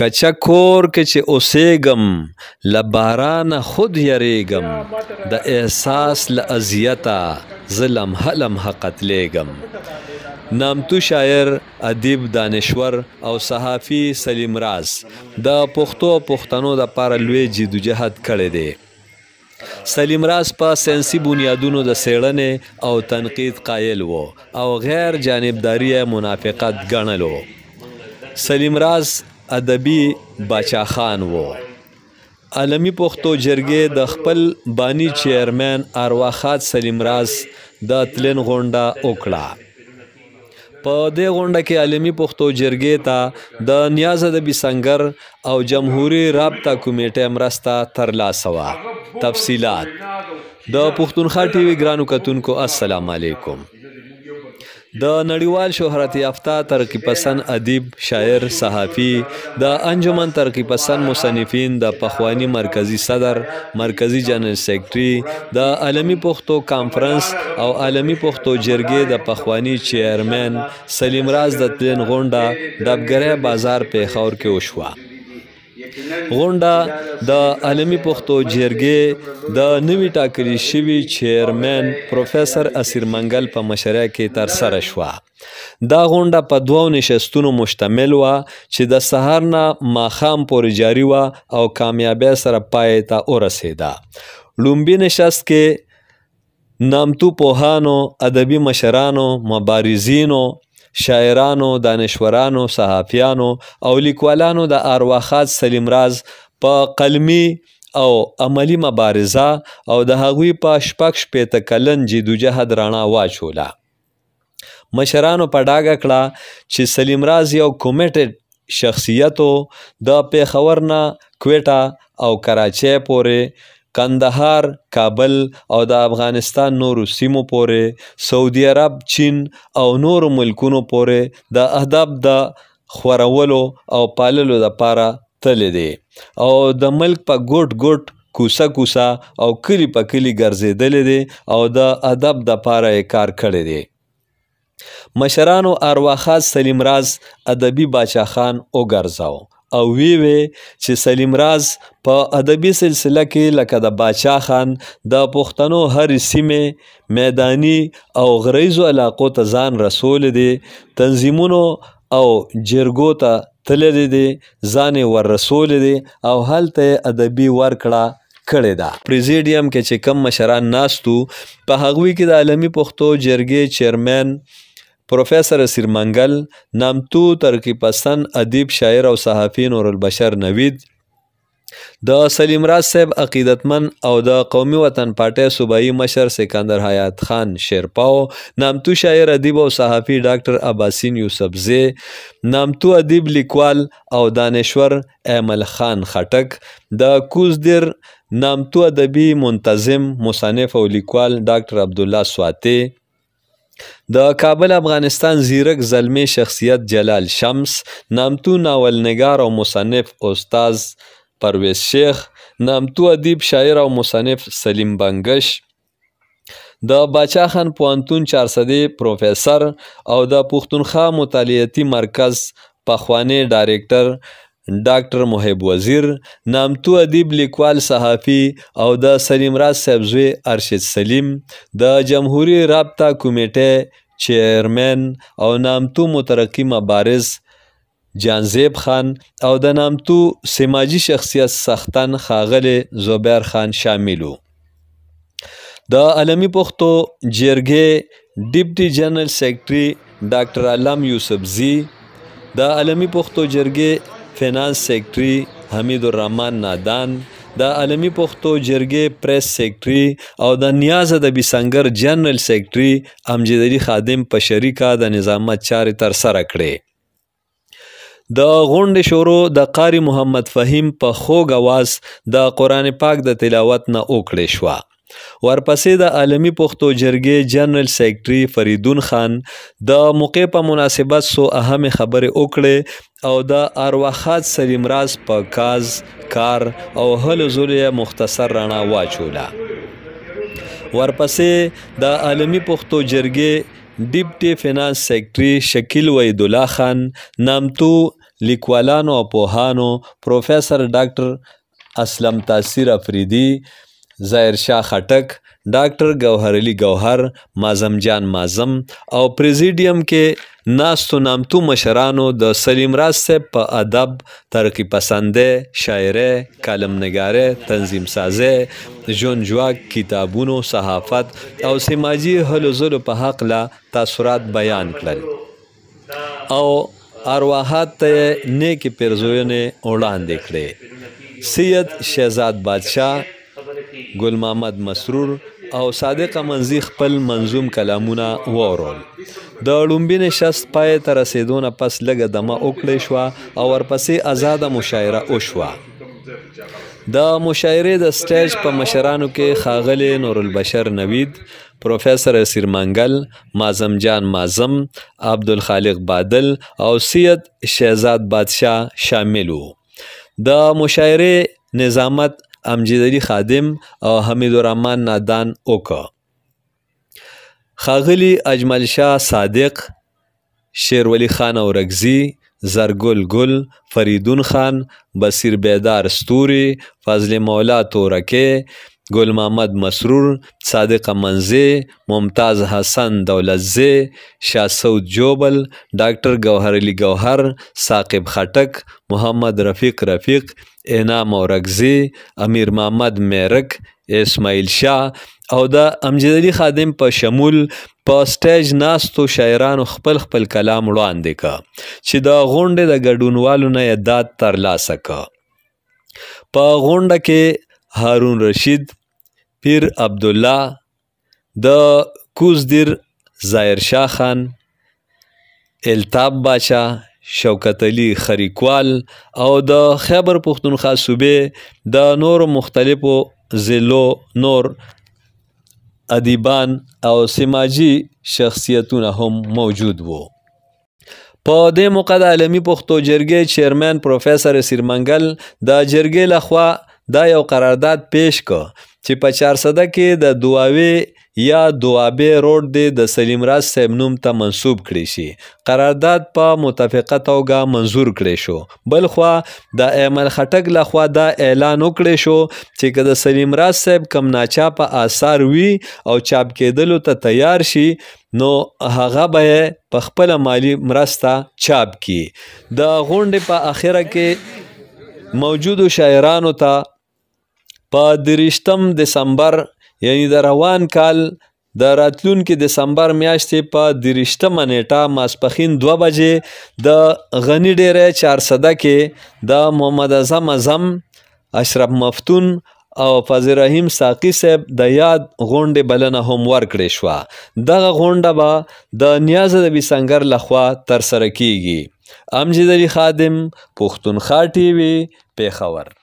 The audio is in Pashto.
کچا کور کې چې اوسېږم له بارانه خود یریږم د احساس له اذیته زه لمحه لمحه قتلیږم. نامتو شاعر، ادیب، دانشور او صحافي سلیم راز د پښتو او پښتنو دپاره لوی جدوجهد کړی دی. سلیم راز په ساینسي بنیادونو د څېړنې او تنقید قایل و او غیر جانبداري منافقت ګڼلو. سلیم راز ادبي باچا خان و. عالمي پښتو جرګې د خپل بانی چیرمن ارواښاد سلیم راز د تلین غونډه وکړه. په دې غونډه کې عالمي پښتو جرګې ته د نیاز ادبي سنګر او جمهوري رابطه کمیټې مرسته ترلاسه وه. تفصیلات د پښتونخوا ټي وي ګرانو کتونکو السلام علیکم. د نړیوال شهرت یافته ترقی پسند ادیب، شاعر، صحافي، د انجمن ترقی پسند مصنفین د پخوانی مرکزی صدر، مرکزی جنرال سیکرټري، د عالمي پښتو کانفرنس او عالمي پښتو جرګې د پخوانی چیرمن سلیم راز د تلین غونډه ډبګری بازار پیښور کې وشوه. غونډه د عالمي پښتو جرګې د نوي ټاکلي شوي چیرمن پروفیسر اسیر منګل په مشرۍ کې ترسره شوه. دا غونډه په 2 نشستونو مشتمل وه چې د سهار نه ماښام پورې جاري وه او کامیابۍ سره پای ته ورسېده. لومبي نشست کې نامتو پوهانو، ادبي مشرانو، مبارزینو، شاعرانو، دانشورانو، صحافیانو او لیکوالانو د ارواښاد سلیم راز په قلمي او عملی مبارزه او د هغوی په شپږ کلن جدوجهد رڼا واچوله. مشرانو په ډاګه کړه چې سلیم راز یو کومیټډ شخصیت و. د پیښور نه کویټه او کراچۍ پورې، کندهار، کابل او د افغانستان نورو سیمو پورې، سعودي عرب، چین او نورو ملکونو پورې د ادب د خورولو او پاللو دپاره تللی دی او د ملک په ګوټ ګوټ، کوڅه کوڅه او کلي په کلي ګرځېدلی دی او د ادب دپاره یې کار کړی دی. مشرانو ارواښاد سلیم راز ادبي باچا خان وګرځاو او وی چې سلیم راز په ادبي سلسله کې لکه د باچا خان د پښتنو هرې سیمې، میداني او غریزو علاقو ته ځان رسولی دی، تنظیمونو او جرګو ته تللی دی، ځان یې ور رسولی دی او هلته یې ادبي ورکړه کړې ده. پریزیډیم کې چې کم مشران ناستو په هغوی کې د عالمي پښتو جرګې چیرمن پروفیسر اسیر منګل، نامتو ترقی پسند ادیب، شاعر او صحافي نورالبشر نوید، د سلیم راز صاحب عقیدتمند او د قومي وطن پارټۍ صوبایي مشر سکندر حیات خان شیرپاو، نامتو شاعر، ادیب او صحافي ډاکټر عباسین یوسفزی، نامتو ادیب، لیکوال او دانشور ایمل خان خټک، د کوزدیر نامتو ادبي منتظم، مصنف او لیکوال ډاکټر عبدالله سواتی، د کابل افغانستان زیرک زلمی شخصیت جلال شمس، نامتو ناولنگار او مصنف استاذ پرویز شیخ، نامتو ادیب، شاعر او مصنف سلیم بنگش، د باچا خان پوهنتون 400 پروفیسر او د پښتونخوا مطالعاتي مرکز پخوانی ډایرکټر ډاکټر محب وزیر، نامتو ادیب، لیکوال، صحافي او د سلیم راز صاحب زوی ارشد سلیم، د جمهوري رابطه کمیټې چیرمن او نامتو مترقي مبارز جانزیب خان او د نامتو سماجي شخصیت سختن ښاغلی زبیر خان شامل وو. د عالمي پښتو جرګې ډیپټي جنرال سیکرټري ډاکټر علم یوسفزي، د عالمي پښتو جرګې فینانس سیکرټري حمید الرحمن نادان، د عالمي پښتو جرګې پریس سیکرټري او د نیاز ادبي سنګر جنرال سیکرټري امجد علي خادم په شریکه د نظامت چارې ترسره کړې. د غونډې شروع د قاری محمد فهیم په خوږ اواز د قرآن پاک د تلاوت نه وکړې شوه. ورپسې د عالمي پښتو جرګې جنرال سیکرټري فریدون خان د موقع په مناسبت څو اهمې خبرې وکړې او د ارواښاد سلیم راز په کاز، کار او هلو ځلو یې مختصر رڼا واچوله. ورپسې د عالمي پښتو جرګې ډیپټي فینانس سیکرټري شکیل وحید الله خان، نامتو لیکوالانو او پوهانو پروفیسر ډاکټر اسلم تاثیر افریدي، ظاهر شاه خټک، ډاکټر ګوهر علي ګوهر، معظم جان معظم او پریزیډیم کې ناستو نامتو مشرانو د سلیم راز صاحب په ادب، ترقی پسندۍ، شاعرۍ، کالم نګارۍ، تنظیم سازۍ، ژوند جواک، کتابونو، صحافت او سماجي هلو ځلو په هکله تاثرات بیان کړل او ارواحات ته یې نیکې پیرزوینې وړاندې کړې. سید شهزاد بادشاه، ګل محمد مسرور او صادق منزي خپل منظوم کلامونه واورول. د لومبي نشست پای ته رسېدو نه پس لږه دمه وکړې شوه او ورپسې ازاده مشاعره وشوه. د مشاعرې د سټیج په مشرانو کې ښاغلي نورالبشر نوید، پروفیسر اسیر منګل، معظم جان معظم، عبدالخالق بادل او سید شهزاد بادشاه شامل وو. د مشاعرې نظامت امجد علي خادم او حمید الرحمن نادان وکړ. ښاغلي اجمل شاه صادق، شیرولی خان اورکزي، زرګل ګل، فریدون خان، بصیر بیدار ستوري، فضل مولا تورکې، ګل محمد مسرور، صادق منزي، ممتاز حسن دولتزي، شاه سعود جوبل، ډاکټر ګوهر علي ګوهر، ثاقب خټک، محمد رفیق، انعام اورکزي، امیر محمد میرک، اسماعیل شاه او د امجد علي خادم په شمول په سټیج ناستو شاعرانو خپل کلام وړاندې که چې د غونډې د ګډونوالو نه یې داد ترلاسه که. په غونډه کې هارون رشید، پیر عبدالله، د کوزدیر ظاهر شاه خان، التاب باچا، شوکت علي خریکوال او د خیبر پښتونخوا صوبې د نورو مختلفو ضلعو نور ادیبان او سماجي شخصیتونه هم موجود وو. په دې موقع د عالمي پښتو جرګې چیرمن پروفیسر اسیر منګل د جرګې لخوا دا یو قرارداد پیش که چې په 400 کې د دواوې یا دوابې روډ دی د سلیم راز صاحب نوم ته منسوب کړی شي. قرارداد په متفقه توګه منظور کړی شو. بل خوا د ایمل خټک لخوا دا اعلان وکړی شو چې که د سلیم راز صاحب کم ناچاپه آثار وي او چاپ کېدلو ته تیار شي نو هغه به یې په خپله مالی مرسته چاپ کړي. د غونډې په اخره کې موجودو شاعرانو ته په 23 دسمبر یعنی د روان کال د راتلونکي دسمبر میاشتې په 23 نیټه ماسپښین 2 بجې د غني ډیری 400 کې د محمد اعظم اعظم، اشرف مفتون او فضل رحیم ساقي صاحب د یاد غونډې بلنه هم ورکړې شوه. دغه غونډه به د نیاز ادبي سنګر لخوا ترسره کیږي. امجد علي خادم، پښتونخوا ټي وي، پېښور.